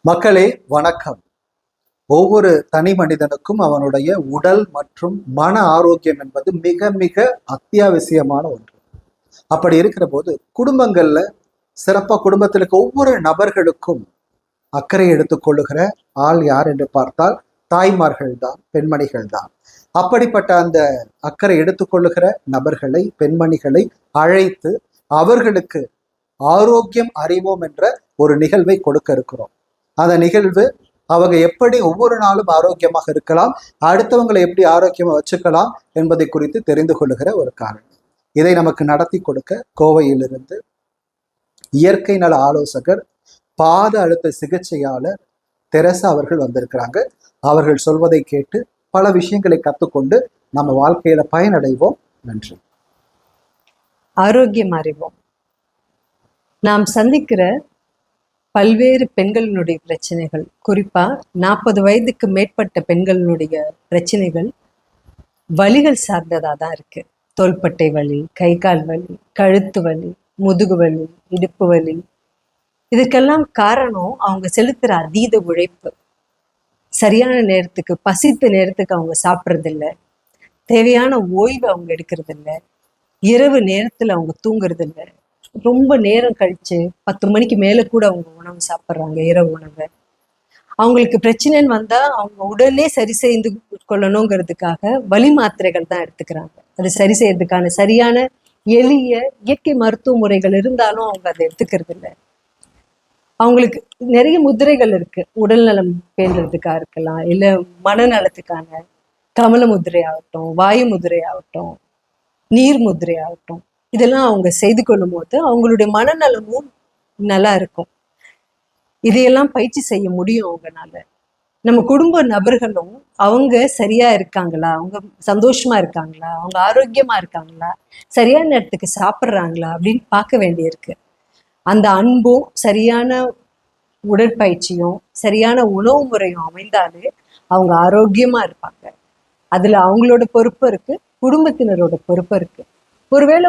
மக்களே வணக்கம். ஒவ்வொரு தனி மனிதனுக்கும் அவனுடைய உடல் மற்றும் மன ஆரோக்கியம் என்பது மிக மிக அத்தியாவசியமான ஒன்று. அப்படி இருக்கிற போது குடும்பங்கள்ல சிறப்பா குடும்பத்தில் இருக்க ஒவ்வொரு நபர்களுக்கும் அக்கறை எடுத்துக்கொள்ளுகிற ஆள் யார் என்று பார்த்தால் தாய்மார்கள் தான், பெண்மணிகள் தான். அப்படிப்பட்ட அந்த அக்கறை எடுத்துக்கொள்ளுகிற நபர்களை, பெண்மணிகளை அழைத்து அவர்களுக்கு ஆரோக்கியம் அறிவோம் என்ற ஒரு நிகழ்வை கொடுக்க இருக்கிறோம். அந்த நிகழ்வு அவங்க எப்படி ஒவ்வொரு நாளும் ஆரோக்கியமாக இருக்கலாம், அடுத்தவங்களை எப்படி ஆரோக்கியமா வச்சுக்கலாம் என்பதை குறித்து தெரிந்து கொள்ளுகிற ஒரு காரணம். இதை நமக்கு நடத்தி கொடுக்க கோவையிலிருந்து இயற்கை நல ஆலோசகர், பாத அழுத்த சிகிச்சையாளர் தெரசா அவர்கள் வந்திருக்கிறாங்க. அவர்கள் சொல்வதை கேட்டு பல விஷயங்களை கற்றுக்கொண்டு நம்ம வாழ்க்கையில பயனடைவோம். நன்றி. ஆரோக்கியம் அறிவோம். நாம் சந்திக்கிற பல்வேறு பெண்களினுடைய பிரச்சனைகள், குறிப்பா 40 வயதுக்கு மேற்பட்ட பெண்களினுடைய பிரச்சனைகள் வலிகள் சார்ந்ததா தான் இருக்கு. தோள்பட்டை வலி, கை கால் வலி, கழுத்து வலி, முதுகு வலி, இடுப்பு வலி. இதுக்கெல்லாம் காரணம் அவங்க செலுத்துற அதீத உழைப்பு. சரியான நேரத்துக்கு, பசித்த நேரத்துக்கு அவங்க சாப்பிட்றதில்ல, தேவையான ஓய்வு அவங்க எடுக்கிறது இல்லை, இரவு நேரத்துல அவங்க தூங்குறது இல்லை, ரொம்ப நேரம் கழிச்சு 10 மணிக்கு மேல கூட அவங்க உணவு சாப்பிட்றாங்க, இரவு உணவை. அவங்களுக்கு பிரச்சனைன்னு வந்தா அவங்க உடனே சரி செய்து கொள்ளணுங்கிறதுக்காக வலி மாத்திரைகள் தான் எடுத்துக்கிறாங்க. அது சரி செய்யறதுக்கான சரியான எளிய இயற்கை மருத்துவ முறைகள் இருந்தாலும் அவங்க அதை எடுத்துக்கிறது இல்லை. அவங்களுக்கு நிறைய முதிரைகள் இருக்கு. உடல் நலம் பேணுறதுக்காக இருக்கலாம், இல்ல மனநலத்துக்கான கமல முதிரை ஆகட்டும், வாயு முதிரை ஆகட்டும், நீர் முதிரை ஆகட்டும். இதெல்லாம் அவங்க செய்து கொள்ளும் போது அவங்களுடைய மனநலமும் நல்லா இருக்கும். இதையெல்லாம் பயிற்சி செய்ய முடியும் அவங்கனால. நம்ம குடும்ப நபர்களும் அவங்க சரியா இருக்காங்களா, அவங்க சந்தோஷமா இருக்காங்களா, அவங்க ஆரோக்கியமா இருக்காங்களா, சரியான நேரத்துக்கு சாப்பிட்றாங்களா அப்படின்னு பார்க்க வேண்டியிருக்கு. அந்த அன்பும் சரியான உடற்பயிற்சியும் சரியான உணவு முறையும் அமைந்தாலே அவங்க ஆரோக்கியமா இருப்பாங்க. அதுல அவங்களோட பொறுப்பு இருக்கு, குடும்பத்தினரோட பொறுப்பு இருக்கு. ஒருவேளை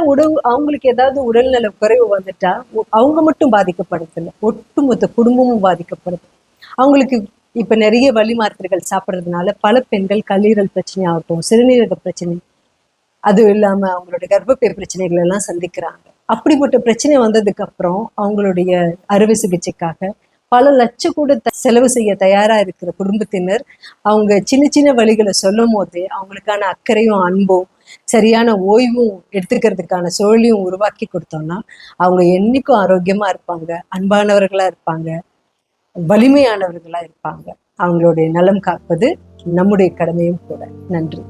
அவங்களுக்கு ஏதாவது உடல்நல குறைவு வந்துட்டா அவங்க மட்டும் பாதிக்கப்படுறதில்லை, ஒட்டுமொத்த குடும்பமும் பாதிக்கப்படுது. அவங்களுக்கு இப்ப நிறைய வலி மாத்திரைகள் சாப்பிட்றதுனால பல பெண்கள் கல்லீரல் பிரச்சனை ஆகட்டும், சிறுநீரக பிரச்சனை, அது இல்லாம அவங்களோட கர்ப்பப்பை பிரச்சனைகள் எல்லாம் சந்திக்கிறாங்க. அப்படிப்பட்ட பிரச்சனை வந்ததுக்கு அப்புறம் அவங்களுடைய அறுவை சிகிச்சைக்காக பல லட்சம் கூட செலவு செய்ய தயாரா இருக்கிற குடும்பத்தினர் அவங்க சின்ன சின்ன வழிகளை சொல்லும் போதே அவங்களுக்கான அக்கறையும் அன்பும் சரியான ஓய்வும் எடுத்துக்கிறதுக்கான சூழலையும் உருவாக்கி கொடுத்தோம்னா அவங்க என்னைக்கும் ஆரோக்கியமா இருப்பாங்க, அன்பானவர்களா இருப்பாங்க, வலிமையானவர்களா இருப்பாங்க. அவங்களுடைய நலம் காப்பது நம்முடைய கடமையும் கூட. நன்றி.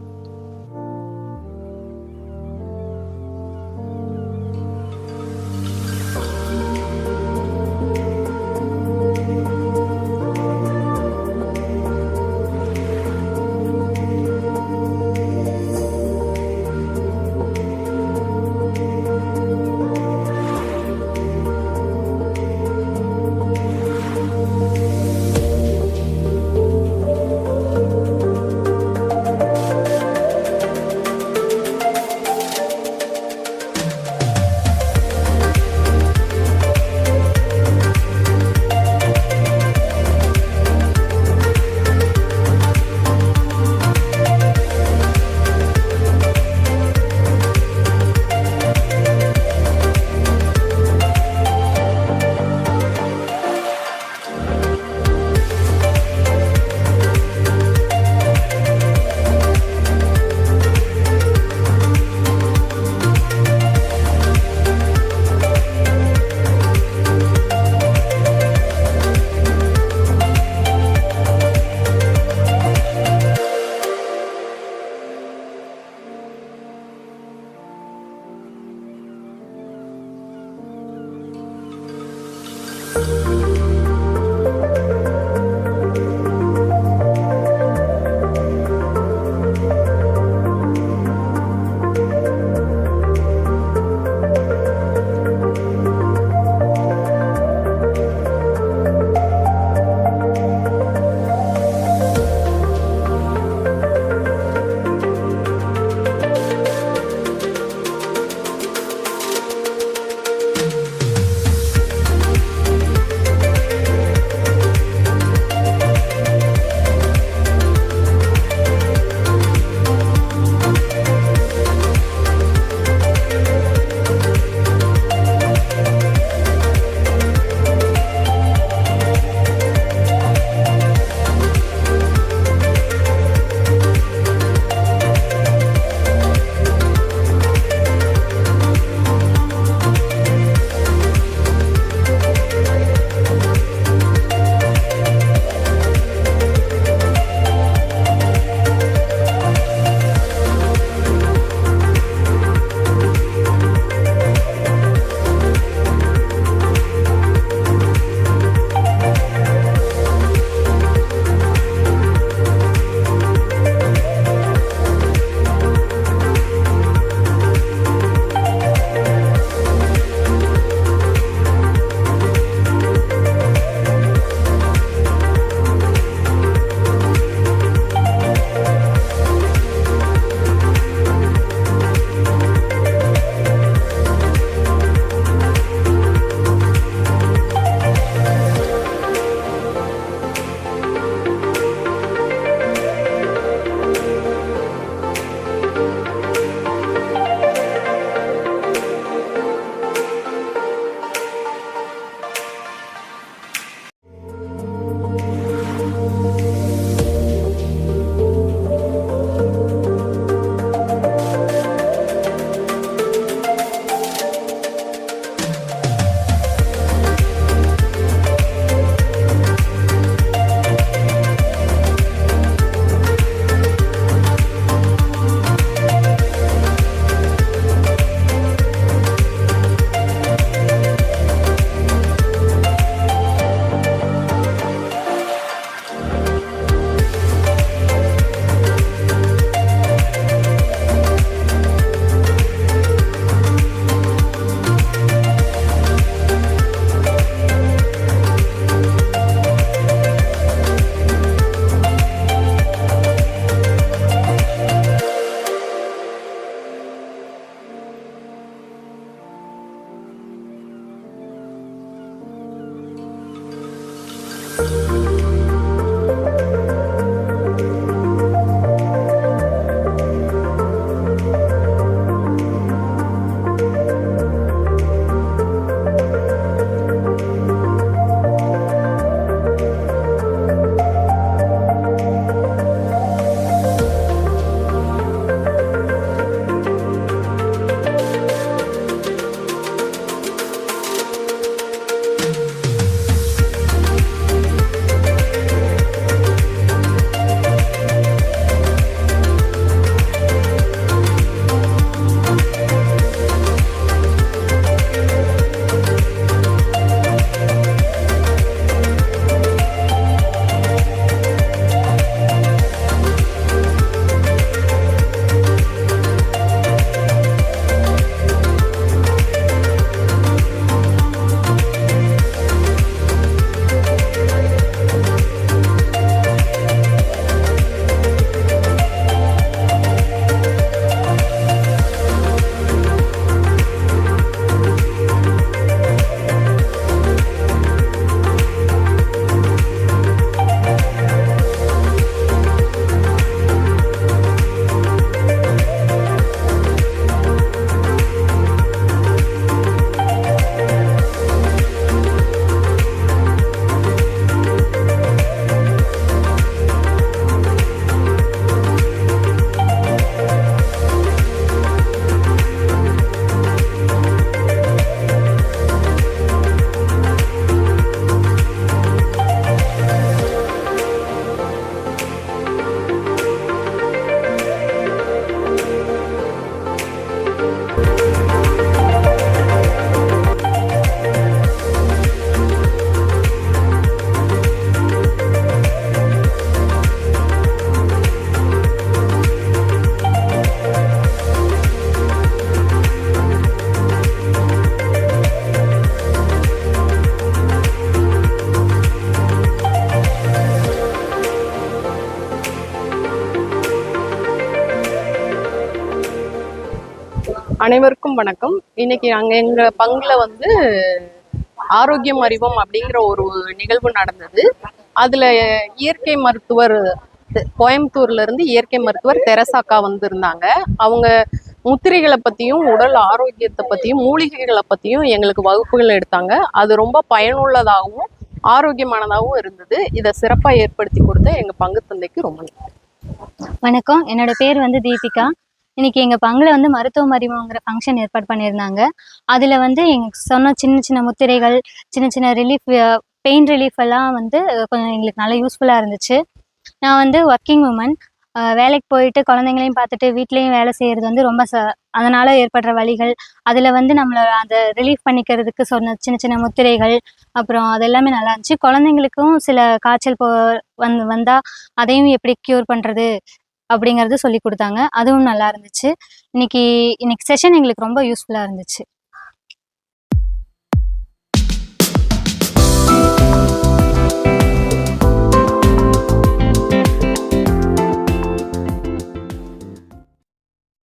அனைவருக்கும் வணக்கம். இன்னைக்கு நாங்கள் எங்கள் பங்குல வந்து ஆரோக்கியம் அறிவோம் அப்படிங்கிற ஒரு நிகழ்வு நடந்தது. அதில் இயற்கை மருத்துவர் கோயம்புத்தூர்ல இருந்து இயற்கை மருத்துவர் தெரசாக்கா வந்திருந்தாங்க. அவங்க முத்திரைகளை பற்றியும் உடல் ஆரோக்கியத்தை பற்றியும் மூலிகைகளை பற்றியும் எங்களுக்கு வகுப்புகள் எடுத்தாங்க. அது ரொம்ப பயனுள்ளதாகவும் ஆரோக்கியமானதாகவும் இருந்தது. இதை சிறப்பாக ஏற்படுத்தி கொடுத்த எங்கள் பங்கு தந்தைக்கு ரொம்ப நன்றி. வணக்கம், என்னோட பேர் வந்து தீபிகா. இன்னைக்கு எங்கள் பங்கில் வந்து மருத்துவ அறிமுகங்கிற ஃபங்க்ஷன் ஏற்பாடு பண்ணியிருந்தாங்க. அதில் வந்து எங்களுக்கு சொன்ன சின்ன சின்ன முத்திரைகள், சின்ன சின்ன ரிலீஃப், பெயின் ரிலீஃப் எல்லாம் வந்து கொஞ்சம் எங்களுக்கு நல்லா யூஸ்ஃபுல்லாக இருந்துச்சு. நான் வந்து ஒர்க்கிங் உமன், வேலைக்கு போயிட்டு குழந்தைங்களையும் பார்த்துட்டு வீட்லேயும் வேலை செய்கிறது வந்து ரொம்ப அதனால் ஏற்படுற வலிகள், அதில் வந்து நம்மளை அந்த ரிலீஃப் பண்ணிக்கிறதுக்கு சொன்ன சின்ன சின்ன முத்திரைகள், அப்புறம் அது எல்லாமே நல்லா இருந்துச்சு. குழந்தைங்களுக்கும் சில காய்ச்சல் வந்தால் அதையும் எப்படி க்யூர் பண்ணுறது அப்படிங்கிறது சொல்லி கொடுத்தாங்க. அதுவும் நல்லா இருந்துச்சு. இன்னைக்கு செஷன் எங்களுக்கு ரொம்ப யூஸ்ஃபுல்லாக இருந்துச்சு.